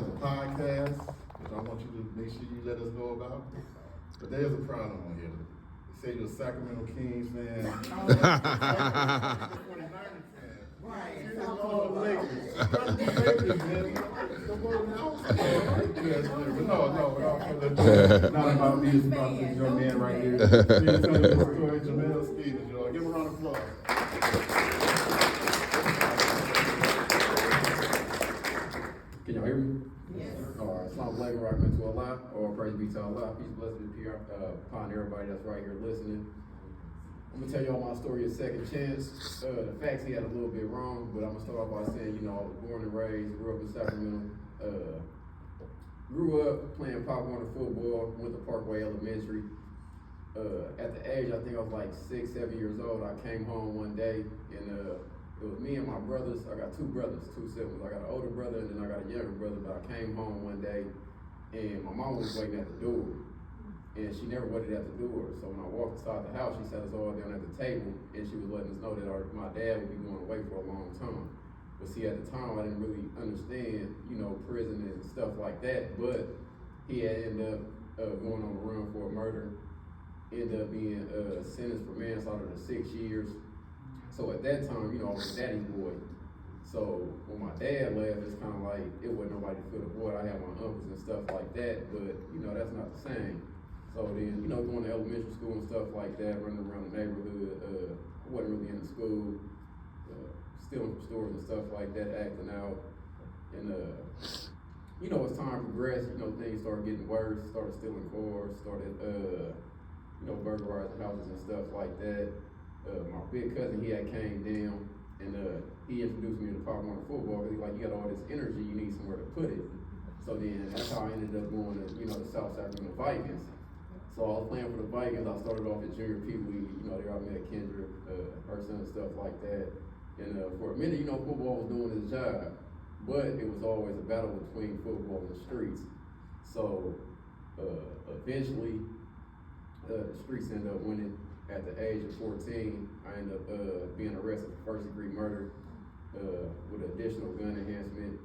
has a podcast, which I want you to make sure you let us know about. But there's a problem on here. They say you're a Sacramento Kings fan. Not about me, it's about this young man right here. Jamel Stevens, y'all. Give him a round of applause. Can y'all hear me? Yes. Alright, Assalamu alaikum warahmatullahi Allah, or praise be to Allah. Peace, blessings be upon everybody that's right here listening. I'm gonna tell y'all my story a second chance. The facts he had a little bit wrong, but I'm gonna start off by saying, I was born and raised, grew up in Sacramento. Grew up playing Pop Warner football, went to Parkway Elementary. At the age, I think I was like 6, 7 years old, I came home one day and it was me and my brothers. I got two siblings. I got an older brother and then I got a younger brother, but I came home one day and my mom was waiting at the door. And she never waited at the door. So when I walked inside the house, she sat us all down at the table and she was letting us know that my dad would be going away for a long time. But see, at the time, I didn't really understand, prison and stuff like that. But he had ended up going on the run for a murder, ended up being sentenced for manslaughter to 6 years. So at that time, I was daddy's boy. So when my dad left, it's kind of like it wasn't nobody to fill the void. I had my uncles and stuff like that, but that's not the same. So then, going to elementary school and stuff like that, running around the neighborhood, I wasn't really in the school, stealing from stores and stuff like that, acting out. And as time progressed, things started getting worse, started stealing cars, started, burglarizing houses and stuff like that. My big cousin, he had came down and he introduced me to Pop Warner football because he's like, you got all this energy, you need somewhere to put it. So then that's how I ended up going to, the South Sacramento Vikings. So I was playing for the Vikings. I started off at junior Pee Wee, there I met Kendrick, her son and stuff like that. And for a minute, football was doing its job, but it was always a battle between football and the streets. So eventually, the streets ended up winning. At the age of 14, I ended up being arrested for first-degree murder with additional gun enhancement.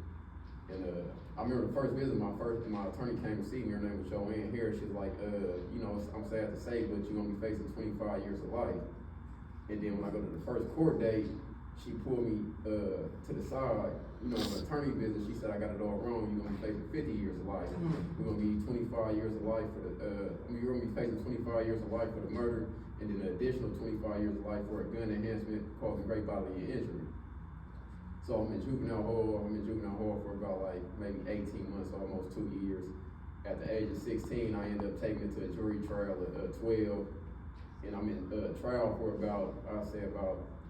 And I remember the first visit, my attorney came to see me. Her name was Joanne Harris. She was like, I'm sad to say, but you're gonna be facing 25 years of life. And then when I go to the first court date, she pulled me to the side. On the attorney visit, she said, I got it all wrong. You're gonna be facing 50 years of life. You're gonna be 25 years of life for you're gonna be facing 25 years of life for the murder, and then an additional 25 years of life for a gun enhancement causing great bodily injury. So I'm in juvenile hall for about maybe 18 months, almost 2 years. At the age of 16, I ended up taking it to a jury trial at 12. And I'm in trial for about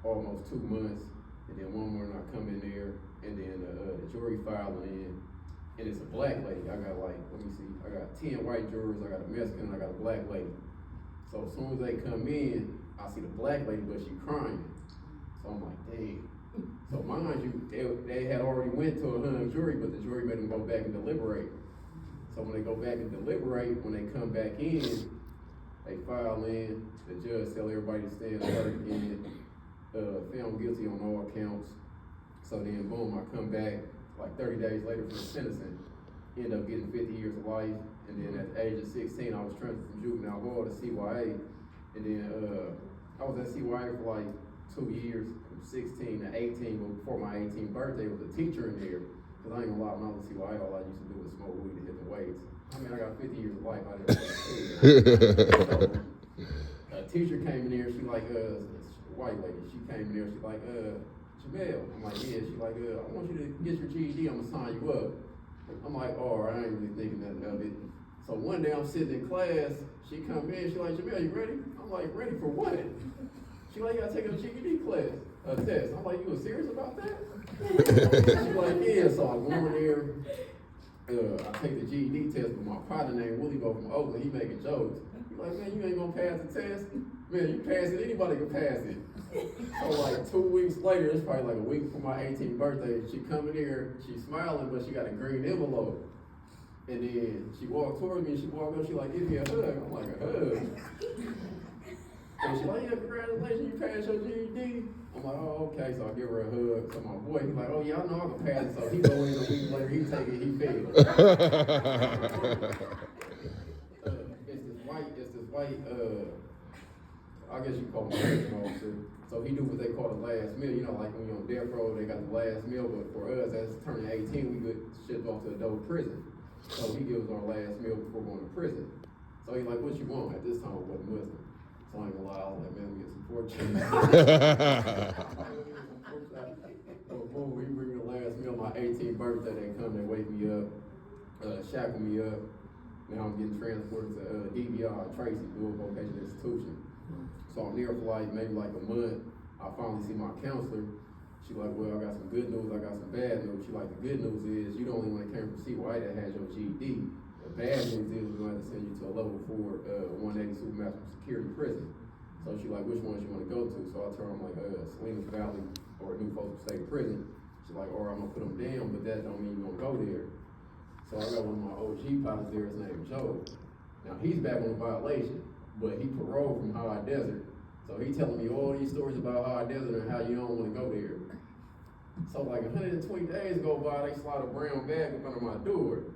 almost 2 months. And then one morning I come in there and then the jury filing in. And it's a black lady. I got I got 10 white jurors, I got a Mexican, and I got a black lady. So as soon as they come in, I see the black lady, but she crying. So I'm like, dang. So mind you, they had already went to a hung jury, but the jury made them go back and deliberate. So when they go back and deliberate, when they come back in, they file in, the judge tell everybody to stand alert again, found guilty on all counts. So then boom, I come back 30 days later for the sentencing, end up getting 50 years of life. And then at the age of 16, I was transferred from juvenile hall to CYA. And then I was at CYA for 2 years, from 16 to 18, but before my 18th birthday, was a teacher in there. Because I ain't gonna lie, when I was at CYA, all I used to do was smoke weed and hit the weights. I mean, I got 50 years of life out of there. So, a teacher came in there, she a white lady, she came in there, she Jamel. I'm like, yeah, she I want you to get your GED, I'm gonna sign you up. I'm like, oh, I ain't really thinking nothing of it. So one day I'm sitting in class, she come in, she Jamel, you ready? I'm like, ready for what? She you gotta take a GED class, test. I'm like, you was serious about that? She's yeah, so I go in there, I take the GED test, but my partner named Willie Bo from Oakland, he making jokes. He's like, man, you ain't gonna pass the test? Man, you pass it, anybody can pass it. So 2 weeks later, it's probably a week before my 18th birthday, she come in here, she's smiling, but she got a green envelope. And then she walked towards me, and she walked up, she give me a hug. I'm like, a hug? So she's like, yeah, congratulations, you passed your GED. I'm like, oh, okay. So I give her a hug. So my boy, he's like, oh, yeah, I know I can pass it. So he go in a week later, he take it, he failed. It's this white, I guess you call him a correction officer. So he do what they call the last meal. You know, like when you're on death row, they got the last meal. But for us, as turning 18, we get shipped off to adult prison. So he gives our last meal before going to prison. So he's like, what you want? At this time, I wasn't Muslim. So I ain't gonna lie, I was like, man, we get some pork chops. So boom, we bring the last meal, my 18th birthday, they come, they wake me up, shackle me up. Now I'm getting transported to DVR, Tracy, Dual Vocational Institution. So I'm there for maybe a month. I finally see my counselor. She like, well, I got some good news, I got some bad news. She like, the good news is you the only one that came from CY that has your GED. The bad news is we're going to send you to a level 4, 180 Supermaster Security prison. So she like, which ones you want to go to? So I told her, I'm like, Salinas Valley or New Folsom State Prison. She's like, or I'm going to put them down, but that don't mean you're going to go there. So I got one of my OG pilots there, his name is Joe. Now he's back on a violation, but he paroled from High Desert. So he telling me all these stories about High Desert and how you don't want to go there. So 120 days go by, they slide a brown bag up under my door.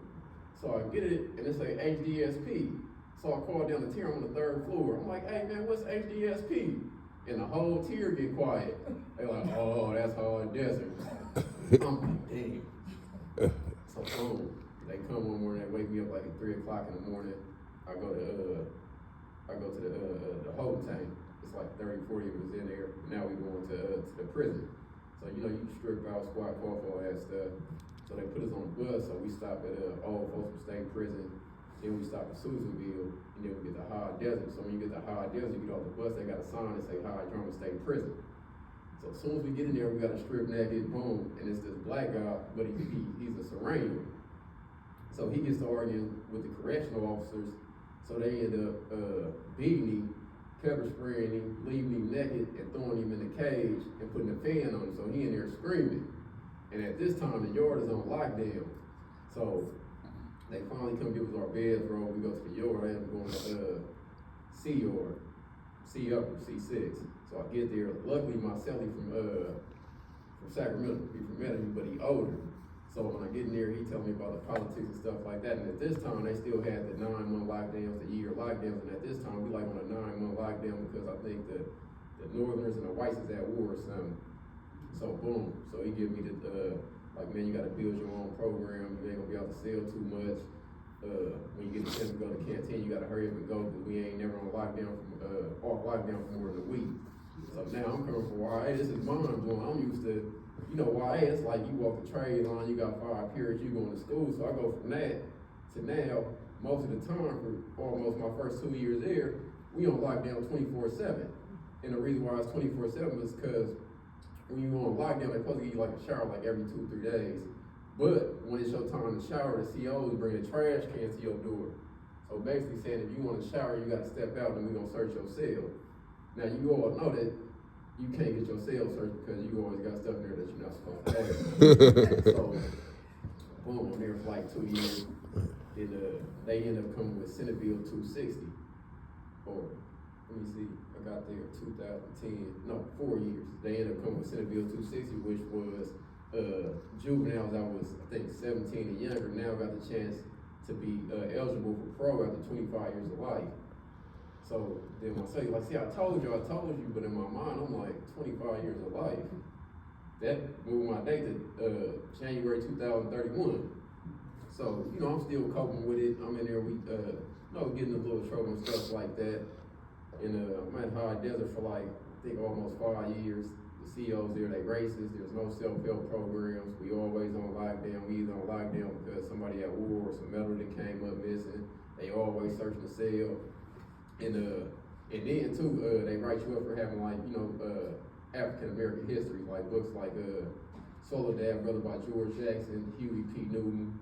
So I get it, and it's like HDSP. So I call down the tier, I'm on the 3rd floor. I'm like, hey man, what's HDSP? And the whole tier get quiet. They like, oh, that's High Desert. I'm like, damn. So boom, they come one morning, they wake me up at 3 o'clock in the morning. I go to the holding tank. It's 30, 40 of us in there. Now we going to the prison. So you strip out, squat, cough, all that stuff. So they put us on the bus. So we stop at Old Folsom State Prison. Then we stop at Susanville, and then we get to High Desert. So when you get to High Desert, you get off the bus. They got a sign that say High Drama State Prison. So as soon as we get in there, we got to strip naked, boom, and it's this black guy, but he's a Serenian. So he gets to arguing with the correctional officers. So they end up beating him, pepper spraying him, leaving him naked, and throwing him in the cage and putting a fan on him. So he in there screaming. And at this time, the yard is on lockdown. So they finally come give us our beds, bro. We go to the yard. I end up going to C yard, C upper, C6. So I get there. Luckily, my cellie from Sacramento, he from Medellin, but he older. So when I get in there, he tell me about the politics and stuff like that. And at this time, they still had the 9-month lockdowns, the year lockdowns. And at this time, we on a 9-month lockdown because I think the Northerners and the whites is at war or something. So boom. So he give me man, you gotta build your own program. You ain't gonna be out to sell too much. When you get the chance to go to the canteen, you gotta hurry up and go because we ain't never on lockdown off lockdown for more than a week. So now I'm coming from YA. This is mind blowing. I'm used to, YA, it's like you walk the trade line, you got 5 periods, you going to school. So I go from that to now, most of the time, for almost my first 2 years there, we on lockdown 24/7. And the reason why it's 24/7 is because when you go on lockdown, they're supposed to give you a shower every 2-3 days. But when it's your time to shower, the COs bring a trash can to your door. So basically saying if you want to shower, you got to step out and we're going to search your cell. Now you all know that you can't get your cell searched because you always got stuff in there that you're not supposed to have. So, boom, I'm there for 2 years. Then they end up coming with Senate Bill 260. Or, let me see, I got there 4 years. They ended up coming with Senate Bill 260, which was juveniles that was, I think, 17 and younger now got the chance to be eligible for parole after 25 years of life. So then when I say, see, I told you, but in my mind, I'm 25 years of life. That moved my date to January 2031. So, I'm still coping with it. I'm in there, we getting a little trouble and stuff like that. And I'm at High Desert for I think almost 5 years. The CEOs there, they racist. There's no self-help programs. We always on lockdown. We either on lockdown because somebody at war or some metal that came up missing. They always searching the cell. And then too, they write you up for having African American history, books like Soledad, Brother by George Jackson, Huey P. Newton,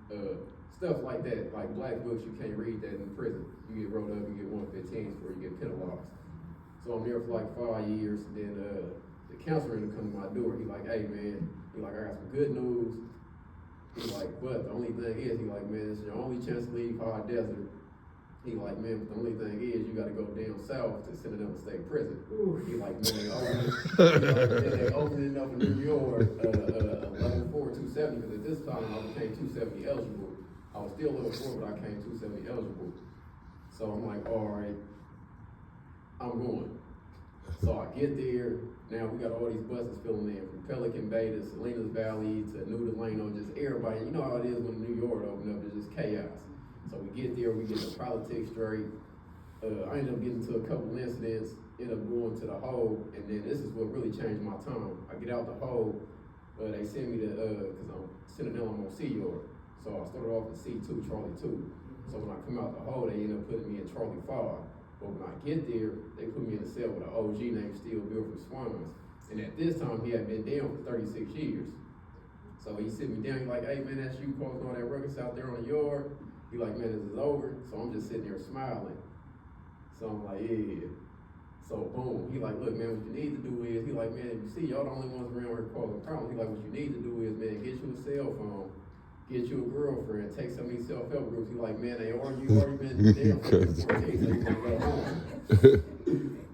stuff like that. Black books, you can't read that in prison. You get wrote up, you get 115s before you get penalized. So I'm there for 5 years. Then the counselor ended up coming to my door. He hey man, I got some good news. He but the only thing is, man, it's your only chance to leave High Desert. He like, man, but the only thing is you gotta go down south to Centinela State Prison. He like, man, they opened it up in New York, level 4, 270, because at this time I became 270 eligible. I was still level 4, but I came 270 eligible. So I'm like, all right, I'm going. So I get there, now we got all these buses filling in from Pelican Bay to Salinas Valley to New Delano, just everybody, you know how it is when New York opened up, it's just chaos. So we get there, we get the politics straight. I ended up getting into a couple incidents, ended up going to the hole, and then this is what really changed my time. I get out the hole, they send me to, cause I'm Centinela, I'm on Sea Yard. So I started off at C2, Charlie 2. So when I come out the hole, they end up putting me in Charlie 5. But when I get there, they put me in a cell with an OG named Steve Bill from Swans. And at this time, he had been down for 36 years. So he sit me down, he like, hey man, that's you posting all that ruckus out there on the yard. He like, man, this is over. So I'm just sitting there smiling. So I'm like, yeah. So boom, he like, look man, what you need to do is, he like, man, if you see y'all the only ones around here causing problems, he like, what you need to do is, man, get you a cell phone, get you a girlfriend, take some of these self-help groups. He like, man, you already been down for 14, so you can go home.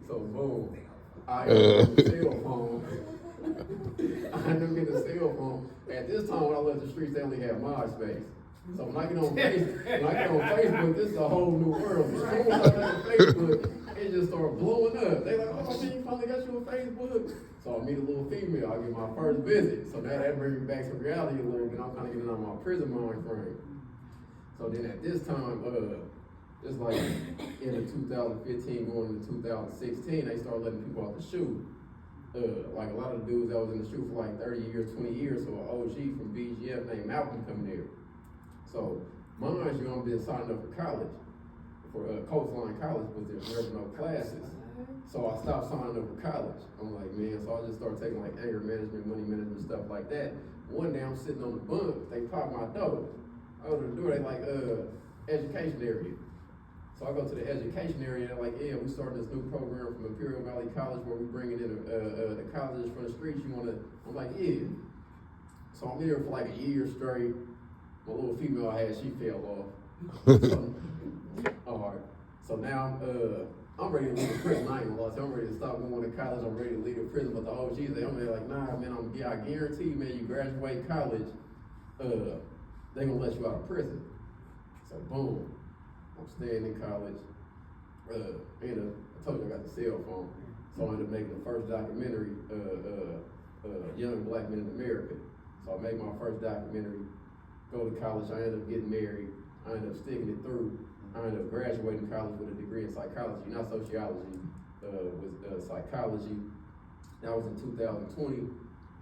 So boom, I end up getting a cell phone. I end up getting a cell phone. At this time when I left the streets, they only had MySpace. So when I get on Facebook, this is a whole new world. As soon as I get on Facebook, it just started blowing up. They like, oh man, you finally got you on Facebook. So I meet a little female, I get my first visit. So now that brings me back to reality a little bit. I'm kind of getting out of my prison mind frame. So then at this time, it's like in the 2015 going into 2016, they started letting people out the shoe. Like a lot of the dudes that was in the shoe for like 30 years, 20 years, so an OG from BGF named Malcolm coming there. So, mind you, I'm been signing up for college, for Coastline College, but there were no classes. So I stopped signing up for college. I'm like, man, so I just started taking like anger management, money management, stuff like that. One day I'm sitting on the bunk, they pop my door. I go to the door, they like, education area. So I go to the education area, they're like, yeah, we started this new program from Imperial Valley College where we bringing in the colleges from the streets, you wanna, I'm like, yeah. So I'm there for like a year straight. My little female I had, she fell off. So now I'm ready to leave the prison. I ain't gonna lie, so I'm ready to stop going to college. I'm ready to leave the prison. But the OGs, I'm there like, nah, man, I guarantee you, man, you graduate college, they gonna let you out of prison. So boom, I'm staying in college. I told you I got the cell phone. So I ended up making the first documentary, Young Black Men in America. So I made my first documentary. Go to college, I ended up getting married, I ended up sticking it through. I ended up graduating college with a degree in psychology, not sociology, with psychology. That was in 2020,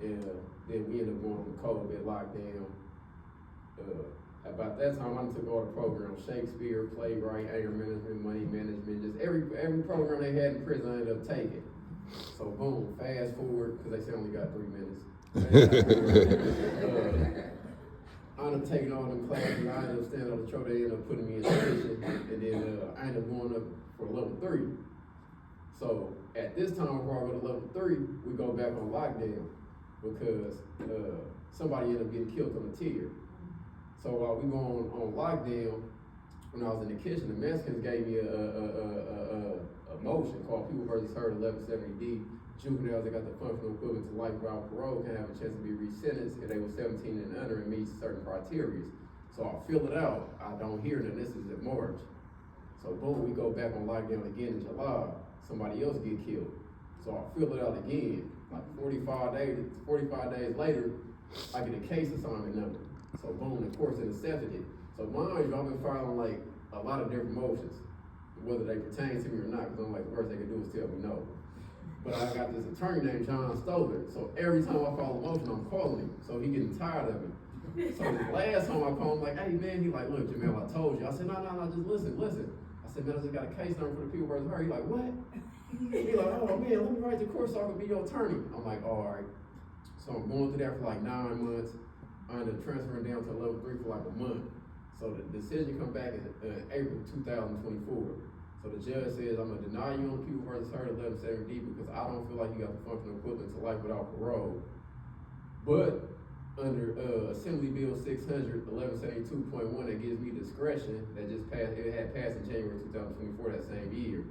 and then we ended up going on the COVID lockdown. About that time, I took all the programs, Shakespeare, playwright, anger management, money management, just every program they had in prison, I ended up taking. So boom, fast forward, because they say I only got 3 minutes. I ended up taking all them classes, I ended up standing on the troll, they ended up putting me in station, and then I ended up going up for level 3. So at this time, before I go to level 3, we go back on lockdown because somebody ended up getting killed on the tier. So while we go on lockdown, when I was in the kitchen, the Mexicans gave me a motion called People vs. Heard 1170D. Juveniles that got the functional equivalent to life without parole can have a chance to be resentenced if they were 17 and under and meet certain criteria. So I fill it out, I don't hear that this is in March. So boom, we go back on lockdown again in July, somebody else get killed. So I fill it out again, like 45 days later, I get a case assignment number. So boom, the court's accepted it. So mind you, I've been filing like a lot of different motions, whether they pertain to me or not, because I'm like, the worst they can do is tell me no. But I got this attorney named John Stoller, so every time I file a motion, I'm calling him, so he getting tired of it. So the last time I called him, like, hey man, he like, look, Jamel, I told you. I said, no, just listen. I said, man, I just got a case number for the People vs. Heard. He like, what? He like, oh man, let me write the court so I can be your attorney. I'm like, all right. So I'm going through that for like 9 months. I ended up transferring down to level 3 for like a month. So the decision come back in April 2024. So the judge says, I'm gonna deny you on People vs. Heard 1170D because I don't feel like you got the functional equivalent to life without parole. But under, Assembly Bill 600, 1172.1, that gives me discretion, that just passed, it had passed in January 2024, that same year.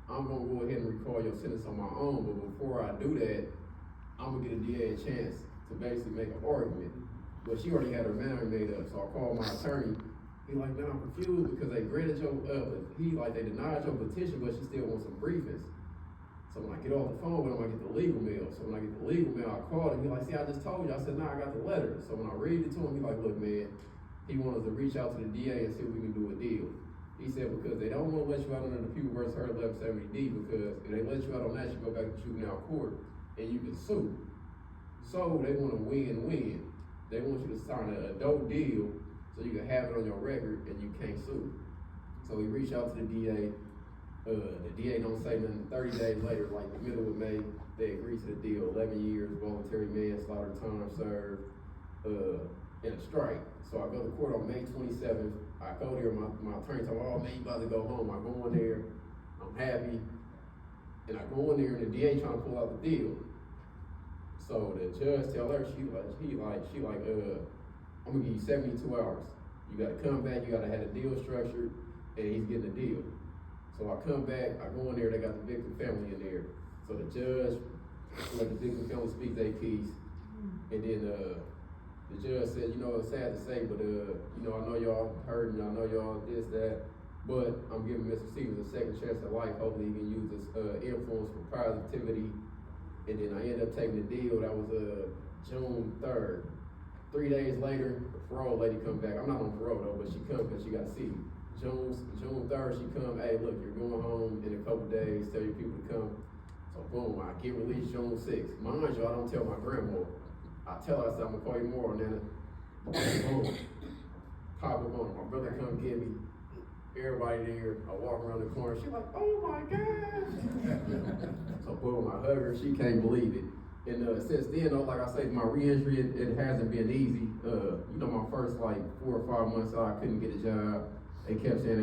I'm gonna go ahead and recall your sentence on my own, but before I do that, I'm gonna get a DA a chance to basically make an argument. But she already had her mind made up, so I called my attorney. He like, man, I'm confused because they granted your, they denied your petition, but she still wants some briefings. So when I get off the phone with him, I get the legal mail. So when I get the legal mail, I called him. He like, see, I just told you. I said, nah, I got the letter. So when I read it to him, he like, look, man, he wants us to reach out to the DA and see if we can do a deal. He said, because they don't want to let you out under the People vs. Hurt 1170D, because if they let you out on that, you go back to juvenile court and you can sue. So they want to win-win. They want you to sign a dope deal so you can have it on your record and you can't sue. So we reached out to the DA. The DA don't say nothing. 30 days later, like the middle of May, they agreed to the deal. 11 years, voluntary manslaughter, time served, and a strike. So I go to court on May 27th. I go there, my attorney told me, oh man, you about to go home. I go in there, I'm happy. And I go in there and the DA trying to pull out the deal. So the judge tell her, she like, I'm gonna give you 72 hours. You gotta come back, you gotta have a deal structured, and he's getting a deal. So I come back, I go in there, they got the victim family in there. So the judge let the victim family speak their piece. And then the judge said, you know, it's sad to say, but you know, I know y'all hurting, I know y'all this, that, but I'm giving Mr. Stevens a second chance at life. Hopefully he can use this influence for positivity. And then I ended up taking the deal. That was June 3rd. 3 days later, the parole lady come back. I'm not on parole though, but she come because she got sick. June 3rd, she come, hey, look, you're going home in a couple days, tell your people to come. So boom, I get released June 6th. Mind you, I don't tell my grandma. I tell her, I said, I'm gonna call you tomorrow, Nana. Boom, pop up on her. My brother come get me. Everybody there, I walk around the corner, she like, oh my God. So boom, I hug her, she can't believe it. And since then, though, like I say, my re-entry, it hasn't been easy. You know, my first like 4 or 5 months out, I couldn't get a job. They kept saying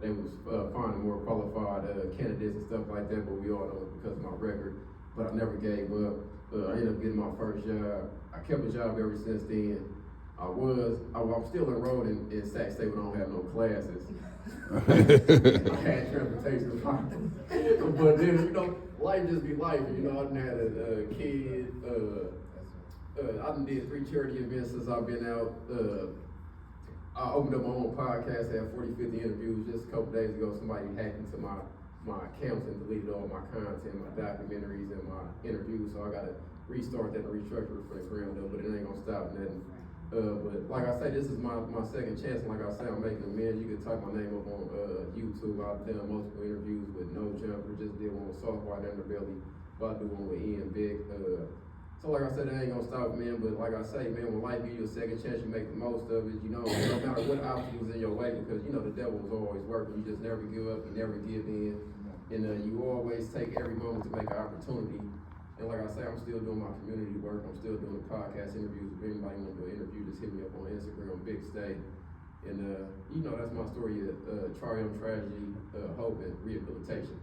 they was finding more qualified candidates and stuff like that, but we all know it's because of my record. But I never gave up. I ended up getting my first job. I kept a job ever since then. I'm still enrolled in Sac State, but I don't have no classes. I had transportation problems. But then, you know, life just be life. You know, I done had a kid. I done did 3 charity events since I've been out. I opened up my own podcast, had 40, 50 interviews. Just a couple days ago, somebody hacked into my accounts and deleted all my content, my documentaries and my interviews. So I gotta restart that and restructure it for the ground though, but it ain't gonna stop nothing. But like I say, this is my second chance, and like I say, I'm making amends. You can type my name up on YouTube. I've done multiple interviews with No Jumper, just did one with Software Underbelly, about to do one with Ian Big. So like I said, it ain't gonna stop, man, but like I say, man, when life gives you a second chance, you make the most of it, you know, no matter what obstacles in your way, because, you know, the devil is always working. You just never give up, you never give in, and you always take every moment to make an opportunity. And like I say, I'm still doing my community work. I'm still doing the podcast interviews. If anybody wants to do an interview, just hit me up on Instagram, Big Stay. And, you know, that's my story of triumph, tragedy, hope, and rehabilitation.